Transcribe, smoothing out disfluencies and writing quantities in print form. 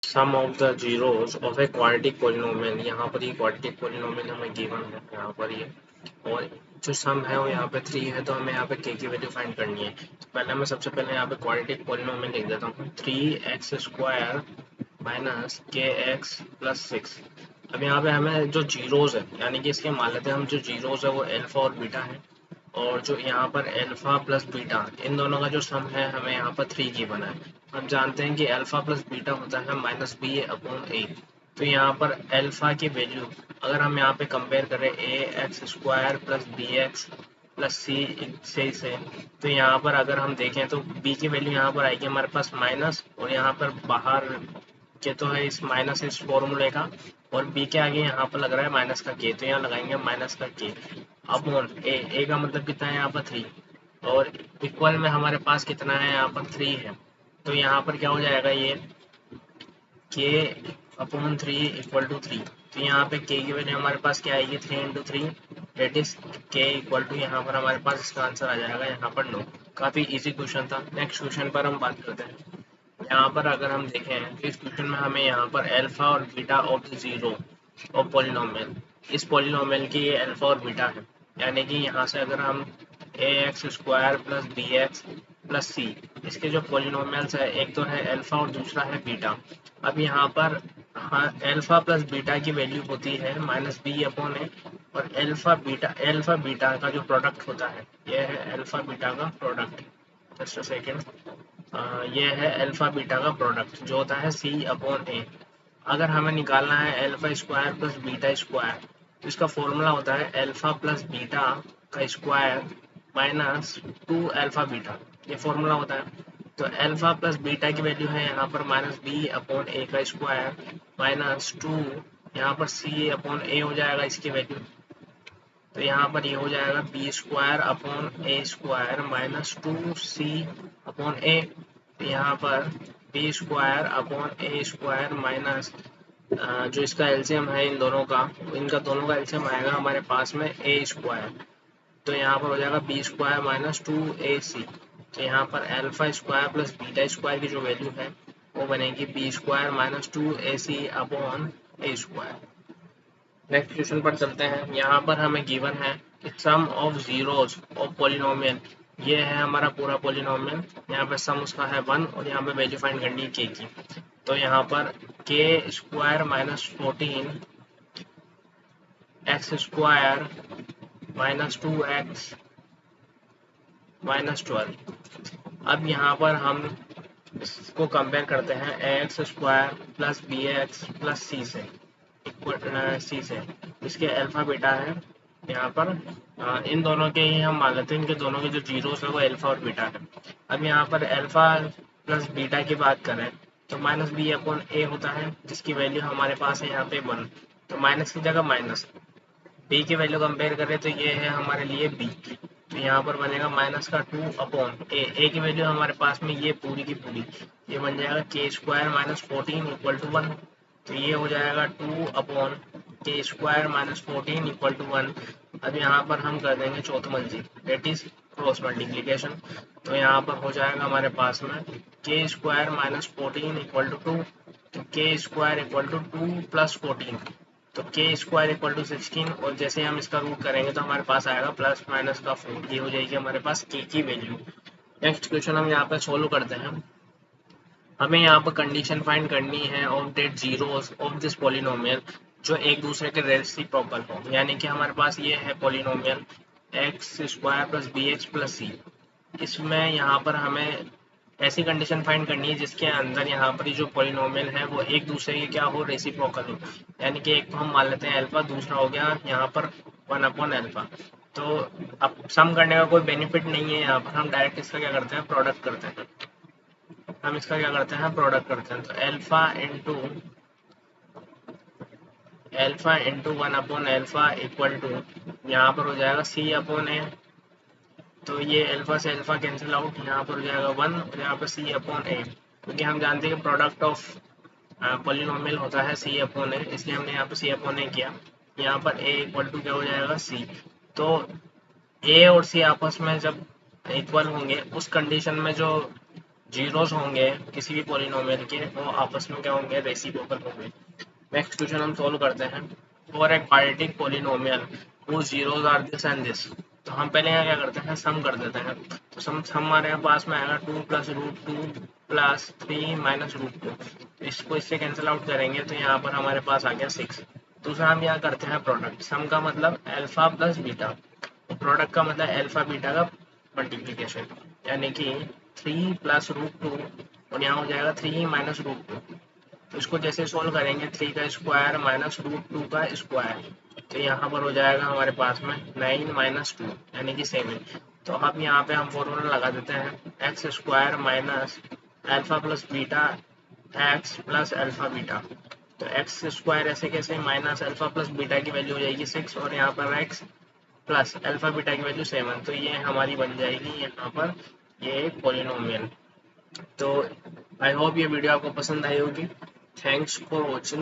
Some of the zeros of a quadratic polynomial. यहाँ पर ये क्वाड्रेटिक पोलिनोमियल हमें गिवन है यहाँ पर ये, और जो सम है वो यहाँ पे 3 है, तो हमें यहाँ पे k की वैल्यू फाइंड करनी है। तो पहले मैं सबसे पहले यहाँ पे क्वाड्रेटिक पोलिनोमियल लिख देता हूँ, 3x² माइनस के एक्स प्लस 6। अब यहाँ पे हमें जो जीरोज है, यानी कि इसके मान लेते हैं हम, जो जीरोज है वो अल्फा और बीटा है, और जो यहाँ पर अल्फा प्लस बीटा, इन दोनों का जो सम है हमें यहाँ पर 3 की बना है। हम जानते हैं कि अल्फा प्लस बीटा होता है माइनस बी अपॉन ए। तो यहाँ पर अल्फा की वैल्यू अगर हम यहाँ पे कंपेयर करें ax² plus B X plus C से, तो यहाँ पर अगर हम देखें तो b की वैल्यू यहाँ पर आएगी हमारे पास माइनस, और यहाँ पर बाहर के तो है इस माइनस इस फॉर्मूले का, और b के आगे यहाँ पर लग रहा है माइनस का k, तो यहाँ लगाएंगे माइनस का k अपॉन ए का मतलब कितना है यहाँ पर 3, और इक्वल में हमारे पास कितना है यहाँ पर 3 है। तो यहाँ पर क्या हो जाएगा, ये k अपॉन 3 इक्वल टू 3। तो यहाँ पे k की वैल्यू हमारे पास क्या आएगी, 3 into 3 that is k equal to, यहाँ पर हमारे पास इसका आंसर आ जाएगा यहाँ पर 9। काफी इजी क्वेश्चन था। नेक्स्ट क्वेश्चन पर हम बात करते हैं। यहाँ पर अगर हम देखें तो इस क्वेश्चन में हमें यहाँ पर अल्फा और beta of the zero of polynomial, इस पॉलिनोमियल की ये अल्फा और बीटा है, यानी कि यहाँ से अगर हम ax² plus B X plus C, इसके जो पॉलिनोमियल्स है, एक तो है अल्फा और दूसरा है बीटा। अब यहाँ पर हाँ, अल्फा प्लस बीटा की वैल्यू होती है माइनस बी अपॉन ए, और अल्फा बीटा का जो प्रोडक्ट होता है, यह है अल्फा बीटा का प्रोडक्ट। जस्ट अ सेकेंड, ये है अल्फा बीटा का प्रोडक्ट जो होता है सी अपॉन ए। अगर हमें निकालना है alpha square plus beta square, तो इसका फॉर्मूला होता है अल्फा प्लस बीटा का स्क्वायर माइनस 2 अल्फा बीटा, ये फॉर्मूला होता है। तो अल्फा प्लस बीटा की वैल्यू है यहाँ पर माइनस बी अपॉन ए का स्क्वायर माइनस 2, यहाँ पर सी अपॉन ए हो जाएगा इसकी वैल्यू। तो यहाँ पर ये हो जाएगा b² upon a² minus 2c upon ए। यहाँ पर b² अपॉन a² माइनस, जो इसका एलसीएम है इन दोनों का, इनका दोनों का एलसीएम आएगा हमारे पास में a²। तो यहाँ पर हो जाएगा b² माइनस 2ac। तो यहाँ पर अल्फा² प्लस बीटा² की जो वैल्यू है वो बनेगी b² minus 2ac upon a²। Next question पर चलते हैं। यहाँ पर हमें गिवन है कि सम ऑफ जीरोस ऑफ पॉलिनोमियल, ये है हमारा पूरा पॉलिनोमियल। यहाँ पर सम उसका है 1, और यहाँ पे वैल्यू फाइंड करनी है k की। तो यहाँ पर k² minus 14 x² minus 2x minus 12। अब यहाँ पर हम इसको कंपेयर करते हैं ax² plus B X plus C से, सी से। इसके अल्फा बीटा है यहाँ पर, इन दोनों के ही हम मान लेते हैं, इनके दोनों के जो जीरोस है वो अल्फा और बीटा है। अब यहाँ पर अल्फा प्लस बीटा की बात करें तो माइनस बी अपॉन ए होता है, जिसकी वैल्यू हमारे पास है यहाँ पे 1। तो माइनस की जगह माइनस, बी की वैल्यू कंपेयर करें तो ये है हमारे लिए बी। तो यहाँ पर बनेगा माइनस का 2 अपॉन ए की वैल्यू हमारे पास में ये पूरी की पूरी, ये बन जाएगा k² माइनस 14 इक्वल टू 1। तो ये हो जाएगा 2 upon k² minus 14 equal to 1। अब यहाँ पर हम कर देंगे चौथ मंजिल, डेट इज क्रॉस मल्टीप्लीकेशन। तो यहाँ पर हो जाएगा हमारे पास में k² माइनस 14 इक्वल टू 2। तो k² इक्वल टू 2 प्लस 14, तो k² इक्वल टू 16, और जैसे हम इसका रूट करेंगे तो हमारे पास आएगा प्लस माइनस का 4। ये हो जाएगी हमारे पास k की वैल्यू। नेक्स्ट क्वेश्चन हम यहाँ पे सोल्व करते हैं। हमें यहाँ पर कंडीशन फाइंड करनी है of that zeros of this polynomial जो एक दूसरे के रेसिप्रोकल हो, यानी कि हमारे पास ये है polynomial x² plus B X plus C. इसमें यहाँ पर हमें ऐसी कंडीशन फाइंड करनी है जिसके अंदर यहाँ पर जो पॉलिनोमियल है वो एक दूसरे के क्या हो, रेसिप्रोकल हो। यानी कि एक तो हम मान लेते हैं अल्फा, दूसरा हो गया यहाँ पर 1 अपॉन अल्फा। तो अब सम करने का कोई बेनिफिट नहीं है, यहाँ पर हम डायरेक्ट इसका क्या करते हैं, प्रोडक्ट करते हैं। हम इसका क्या करते हैं, प्रोडक्ट करते हैं। तो alpha into 1 upon alpha equal to, यहाँ पर हो जाएगा सी अपॉन ए। तो ये अल्फा से अल्फा कैंसिल आउट, यहाँ पर हो जाएगा 1, और यहाँ पर सी अपॉन ए, क्योंकि हम जानते हैं कि प्रोडक्ट ऑफ पॉलिनोमियल होता है सी अपॉन ए, इसलिए हमने यहाँ पर सी अपॉन ए किया। यहाँ पर ए इक्वल टू क्या हो जाएगा, सी। तो ए और सी आपस में जब इक्वल होंगे उस कंडीशन में जो जीरोस होंगे किसी भी पॉलिनोमियल के वो आपस में क्या होंगे, रेसिप्रोकल होंगे। नेक्स्ट क्वेश्चन हम सोल्व करते हैं। For a quadratic polynomial whose zeros are this and this, तो हम पहले यहाँ क्या करते हैं, सम कर देते हैं। तो सम हमारे पास में आएगा 2 + √2 + 3 - √2। इसको इससे कैंसिल आउट करेंगे तो यहाँ पर हमारे पास आ गया 6। दूसरा हम यहाँ करते हैं प्रोडक्ट। सम का मतलब अल्फा प्लस बीटा, प्रोडक्ट का मतलब अल्फा बीटा का मल्टीप्लीकेशन, यानी कि 3 + √2 और यहाँ हो जाएगा 3 - √2। तो इसको जैसे सोल्व करेंगे 3 का स्क्वायर माइनस √2 का स्क्वायर, तो यहाँ पर हो जाएगा हमारे पास में 9 - 2 यानी कि 7। तो अब यहाँ पे हम फॉर्मूला लगा देते हैं, x square minus alpha plus beta x plus alpha beta. तो एक्स स्क्वायर ऐसे कैसे, माइनस अल्फा प्लस बीटा की वैल्यू हो जाएगी 6 और यहाँ पर एक्स प्लस अल्फा बीटा की वैल्यू 7। तो ये हमारी बन जाएगी यहाँ पर ये एक पॉलिनोमियल। तो आई होप ये वीडियो आपको पसंद आई होगी। Thanks for watching.